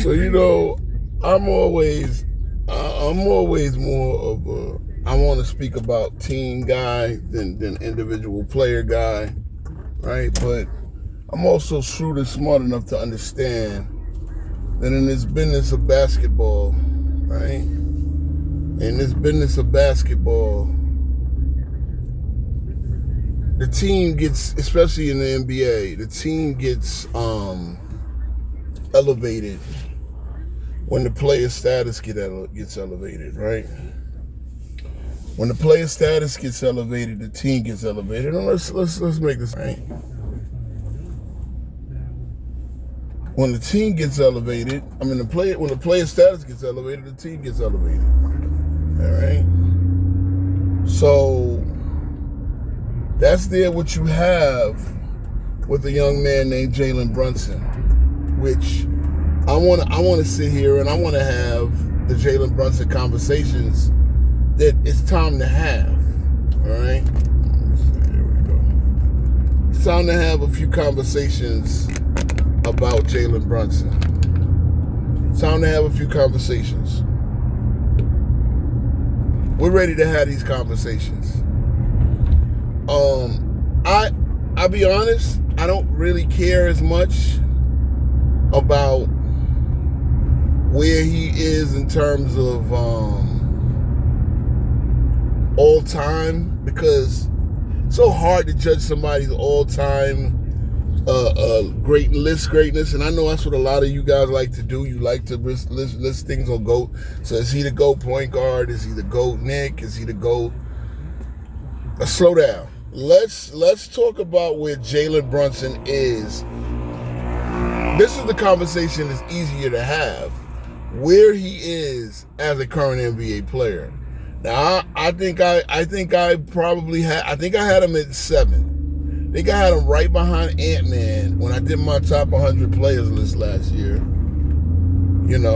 So I'm always more of a. I want to speak about team guy than individual player guy, right? But I'm also shrewd and smart enough to understand that in this business of basketball, right? In this business of basketball, the team gets, especially in the NBA, the team gets elevated when the player status gets elevated, right? When the player status gets elevated, the team gets elevated. And let's make this right. When the team gets elevated, when the player status gets elevated, the team gets elevated. All right. So that's what you have with a young man named Jalen Brunson, which I want to sit here and I want to have the Jalen Brunson conversations that it's time to have. All right. Here we go. It's time to have a few conversations about Jalen Brunson. It's time to have a few conversations. We're ready to have these conversations. I'll be honest, I don't really care as much about where he is in terms of all time, because it's so hard to judge somebody's all time greatness, and I know that's what a lot of you guys like to do. You like to list things on GOAT. So is he the GOAT point guard? Is he the GOAT Nick? Is he the GOAT? Let's slow down. Let's talk about where Jalen Brunson is. This is the conversation that's easier to have. Where he is as a current NBA player. Now I think I had him at 7. I think I had him right behind Ant-Man when I did my top 100 players list last year. And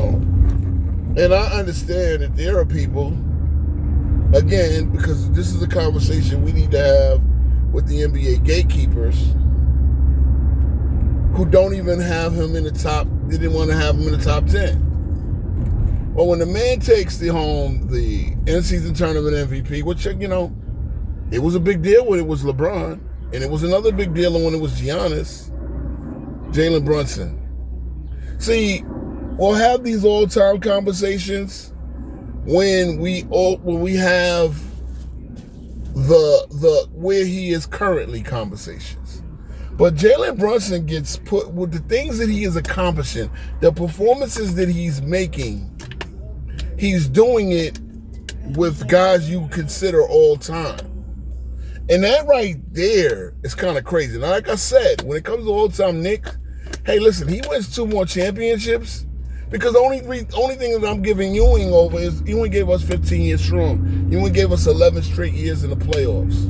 I understand that there are people, again, because this is a conversation we need to have with the NBA gatekeepers, who don't even have him in the top, they didn't want to have him in the top 10. Well, when the man takes the in-season tournament MVP, which, it was a big deal when it was LeBron, and it was another big deal when it was Giannis, Jalen Brunson. See, we'll have these all-time conversations when we have the where he is currently conversations. But Jalen Brunson gets put with the things that he is accomplishing, the performances that he's making. He's doing it with guys you consider all time. And that right there is kind of crazy. Now, like I said, when it comes to all time Nick, hey, listen, he wins 2 more championships because the only thing that I'm giving Ewing over is Ewing gave us 15 years strong. Ewing gave us 11 straight years in the playoffs.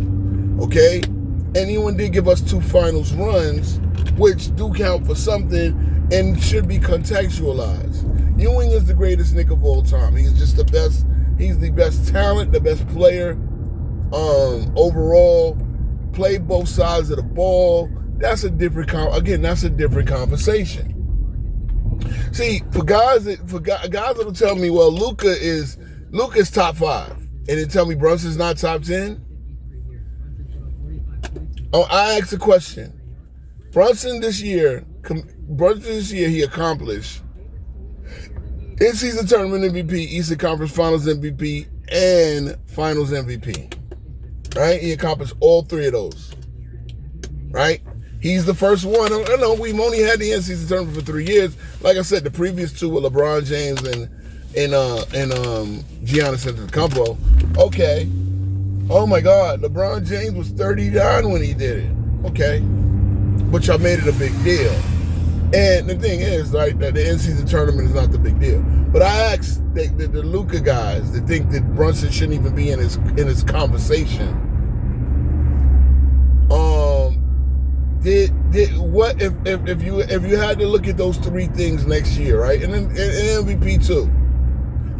Okay? And Ewing did give us 2 finals runs, which do count for something and should be contextualized. Ewing is the greatest Knick of all time. He's just the best. He's the best talent, the best player overall. Played both sides of the ball. That's a different conversation. See, for guys that'll tell me, well, Luka's top 5, and then tell me Brunson's not top 10. I ask a question. Brunson this year, he accomplished in-season tournament MVP, Eastern Conference Finals MVP, and Finals MVP. Right? He accomplished all 3 of those. Right? He's the first one. I know we've only had the in-season tournament for 3 years. Like I said, the previous 2 were LeBron James and Giannis Antetokounmpo. Okay. Oh my God, LeBron James was 39 when he did it. Okay. But y'all made it a big deal. And the thing is, right, that the in-season tournament is not the big deal. But I asked the Luka guys that think that Brunson shouldn't even be in his conversation. What if you had to look at those 3 things next year, right? And MVP too.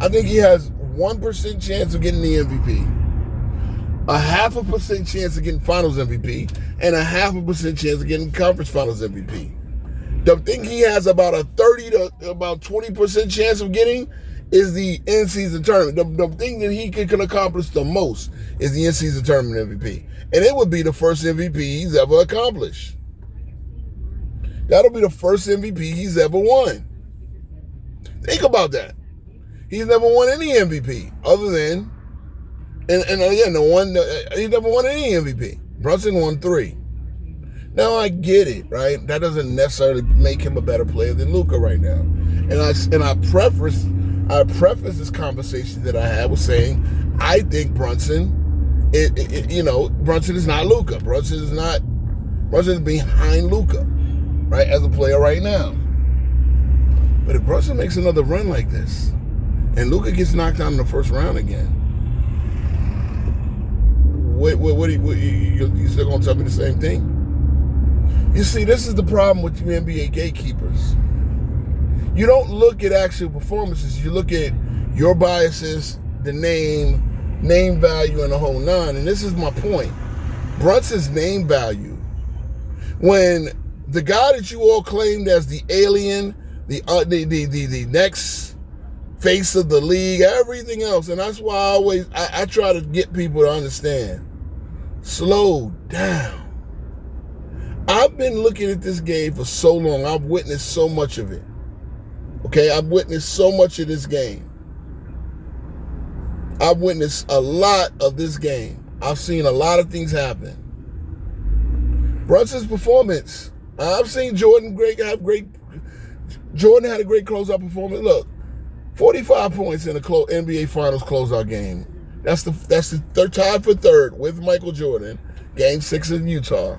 I think he has 1% chance of getting the MVP, a 0.5% chance of getting Finals MVP, and a 0.5% chance of getting Conference Finals MVP. The thing he has about a 30 to about 20% chance of getting is the in-season tournament. The thing that he can accomplish the most is the in-season tournament MVP. And it would be the first MVP he's ever accomplished. That'll be the first MVP he's ever won. Think about that. He's never won any MVP other than, and again, he never won any MVP. Brunson won 3. Now I get it, right? That doesn't necessarily make him a better player than Luka right now. And I preface this conversation that I had with saying I think Brunson, Brunson is not Luka. Brunson is behind Luka, right, as a player right now. But if Brunson makes another run like this, and Luka gets knocked out in the first round again, you still gonna tell me the same thing? You see, this is the problem with you NBA gatekeepers. You don't look at actual performances. You look at your biases, the name value, and the whole nine. And this is my point. Brunson's name value, when the guy that you all claimed as the alien, the next face of the league, everything else, and that's why I try to get people to understand. Slow down. I've been looking at this game for so long. I've witnessed so much of it. Okay, I've witnessed so much of this game. I've witnessed a lot of this game. I've seen a lot of things happen. Brunson's performance. I've seen Jordan have great. Jordan had a great closeout performance. Look, 45 points in a NBA Finals closeout game. That's the third, tied for third with Michael Jordan. Game 6 in Utah.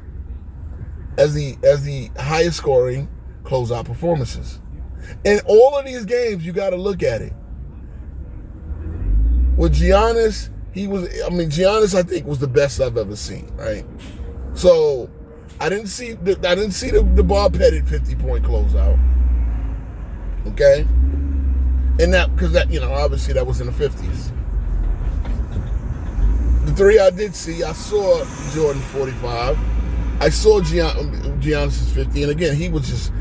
As the highest scoring closeout performances. In all of these games, you got to look at it. With Giannis, Giannis I think was the best I've ever seen, right? So I didn't see the ball petted 50-point closeout. Okay? And that, because that, obviously that was in the 50s. The 3 I did see, I saw Jordan 45. I saw Giannis' 50, and again, he was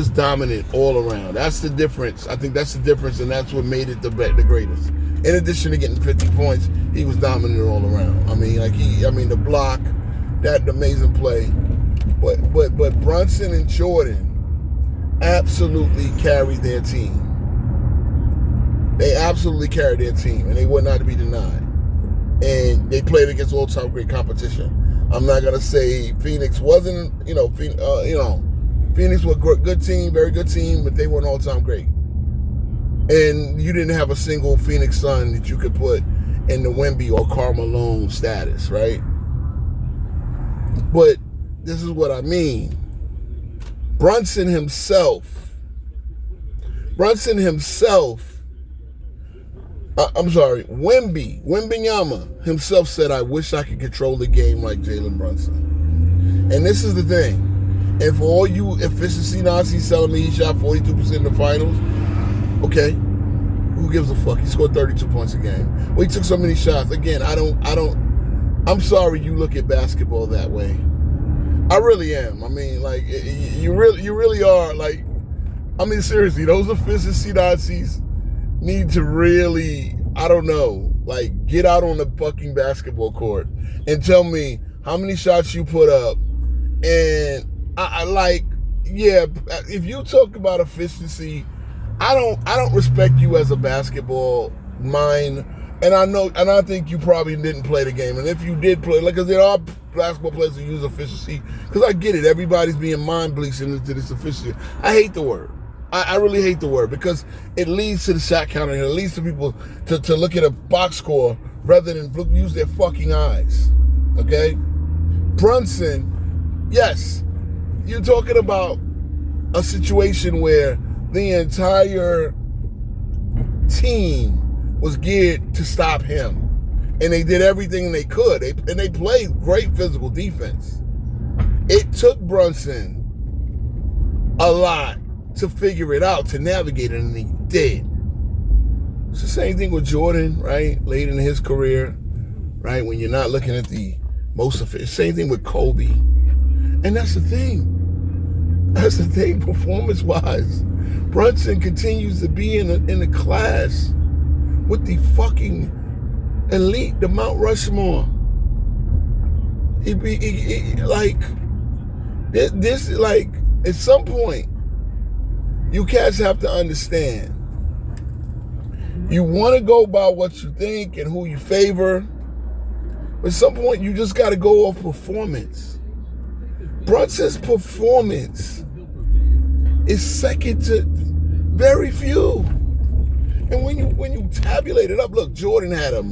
dominant all around. That's the difference. I think that's the difference, and that's what made it the greatest. In addition to getting 50 points, he was dominant all around. The block, that amazing play. But Brunson and Jordan absolutely carried their team. They absolutely carried their team, and they were not to be denied. And they played against all-time great competition. I'm not gonna say Phoenix wasn't, Phoenix was a good team, very good team, but they weren't all-time great. And you didn't have a single Phoenix Sun that you could put in the Wemby or Karl Malone status, right? But this is what I mean. Wembenyama himself said, I wish I could control the game like Jalen Brunson. And this is the thing. And for all you efficiency Nazis telling me he shot 42% in the finals, okay, who gives a fuck? He scored 32 points a game. Well, he took so many shots. Again, I'm sorry you look at basketball that way. I really am. You really are. Seriously, those efficiency Nazis need to really, get out on the fucking basketball court and tell me how many shots you put up. And if you talk about efficiency, I don't respect you as a basketball mind. And I think you probably didn't play the game. And if you did play, because there are basketball players who use efficiency, because I get it, everybody's being mind bleaching into this efficiency. I hate the word. I really hate the word, because it leads to the shot counter, and it leads to people to look at a box score rather than use their fucking eyes. Okay? Brunson, yes, you're talking about a situation where the entire team was geared to stop him, and they did everything they could, and they played great physical defense. It took Brunson a lot to figure it out, to navigate it, and he did. It's the same thing with Jordan, right? Late in his career, right? When you're not looking at the most of it. Same thing with Kobe. And that's the thing. That's the thing, performance-wise. Brunson continues to be in the class with the fucking elite, the Mount Rushmore. Like, at some point, you cats have to understand. You want to go by what you think and who you favor, but at some point, you just got to go off performance. Brunson's performance is second to very few. And when you tabulate it up, look, Jordan had a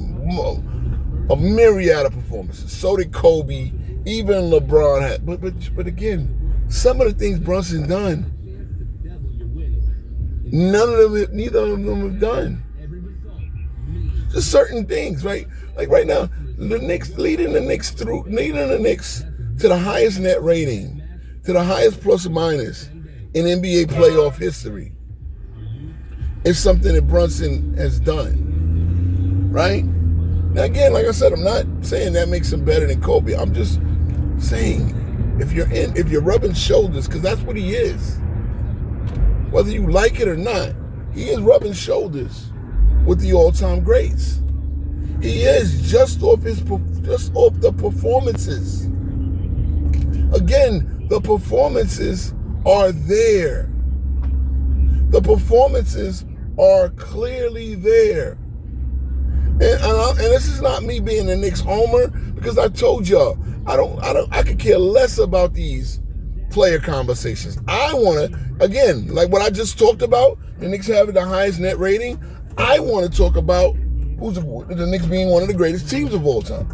myriad of performances. So did Kobe. Even LeBron had. But again, some of the things Brunson done, neither of them have done. Just certain things, right? Like right now, the Knicks leading the Knicks to the highest net rating, to the highest plus or minus in NBA playoff history. It's something that Brunson has done, right? Now again, like I said, I'm not saying that makes him better than Kobe. I'm just saying if you're rubbing shoulders, because that's what he is. Whether you like it or not, he is rubbing shoulders with the all-time greats. He is just off the performances. Again, the performances are there. The performances are clearly there. And this is not me being a Knicks homer, because I told y'all, I could care less about these player conversations. I want to, again, like what I just talked about, the Knicks having the highest net rating, I want to talk about the Knicks being one of the greatest teams of all time.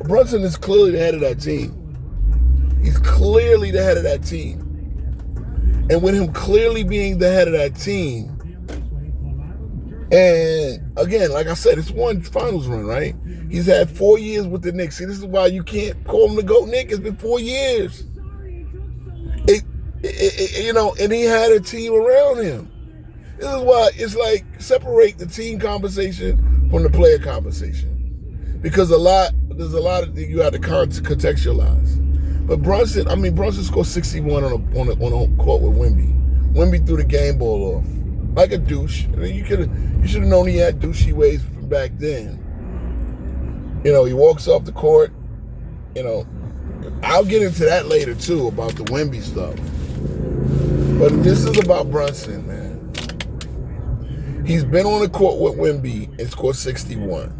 Brunson is clearly the head of that team. He's clearly the head of that team. And with him clearly being the head of that team, and again, like I said, it's one finals run, right? He's had 4 years with the Knicks. See, this is why you can't call him the GOAT Knick. It's been 4 years. And he had a team around him. This is why it's like separate the team conversation from the player conversation, because there's a lot of things you have to contextualize. But Brunson scored 61 on a court with Wemby. Wemby threw the game ball off like a douche. I mean, you should have known he had douchey ways from back then. He walks off the court. I'll get into that later too about the Wemby stuff. But this is about Brunson, man. He's been on the court with Wemby and scored 61.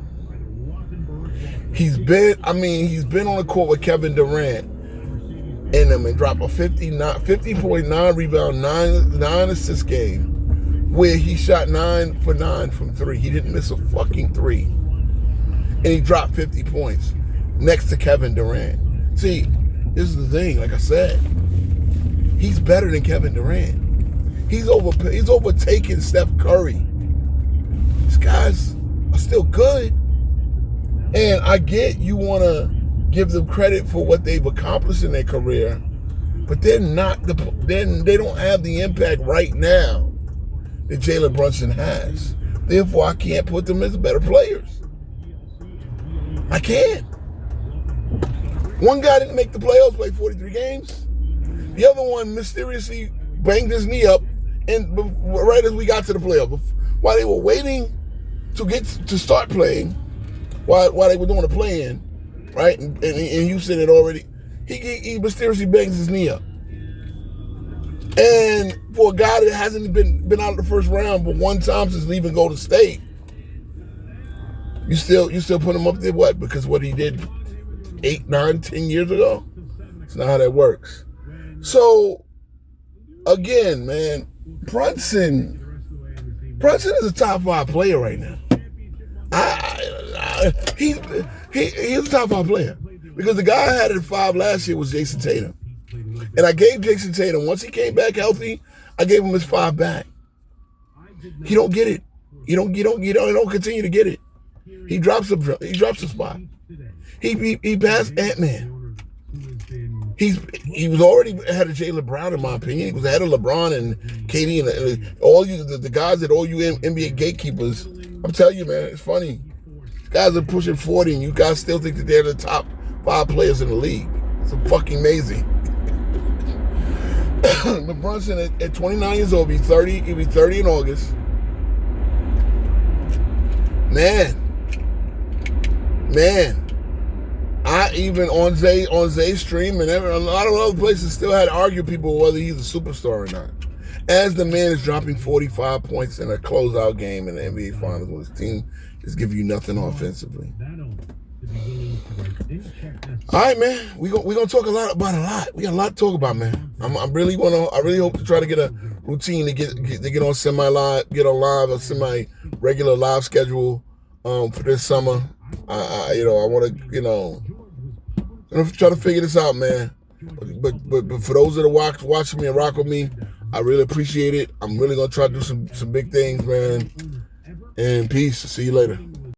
He's been on the court with Kevin Durant and dropped a 50.9 rebound, 9 assist game, where he shot 9 for 9 from 3. He didn't miss a fucking 3. And he dropped 50 points next to Kevin Durant. See, this is the thing, like I said, he's better than Kevin Durant. He's overtaken Steph Curry. These guys are still good. And I get you want to give them credit for what they've accomplished in their career, but they're not they don't have the impact right now that Jalen Brunson has. Therefore, I can't put them as better players. I can't. One guy didn't make the playoffs, played 43 games. The other one mysteriously banged his knee up, and right as we got to the playoffs, while they were waiting to start playing, while they were doing the play-in, right? And Houston had already, he mysteriously bangs his knee up. And for a guy that hasn't been out of the first round but one time since leaving Golden State, you still put him up there, what? Because what he did 8, 9, 10 years ago? It's not how that works. So, again, man, Brunson is a top 5 player right now. He's a top 5 player. Because the guy I had at 5 last year was Jason Tatum. And I gave Jason Tatum, once he came back healthy, I gave him his 5 back. He don't get it. He don't continue to get it. He drops a spot. He passed Ant-Man. He was already ahead of Jalen Brown, in my opinion. He was ahead of LeBron and KD and all you the guys at all you NBA gatekeepers. I'm telling you, man, it's funny. Guys are pushing 40 and you guys still think that they're the top 5 players in the league. It's fucking amazing. But Brunson at 29 years old, he'll be 30 in August. Man. I even on Zay's stream and a lot of other places still had to argue people whether he's a superstar or not. As the man is dropping 45 points in a closeout game in the NBA Finals when his team is giving you nothing offensively. All right, man. We gonna talk about a lot. We got a lot to talk about, man. I really hope to try to get a routine to get on live, a semi-regular live schedule for this summer. I want to try to figure this out, man. But for those that are watching me and rock with me, I really appreciate it. I'm really gonna try to do some big things, man. And peace. See you later.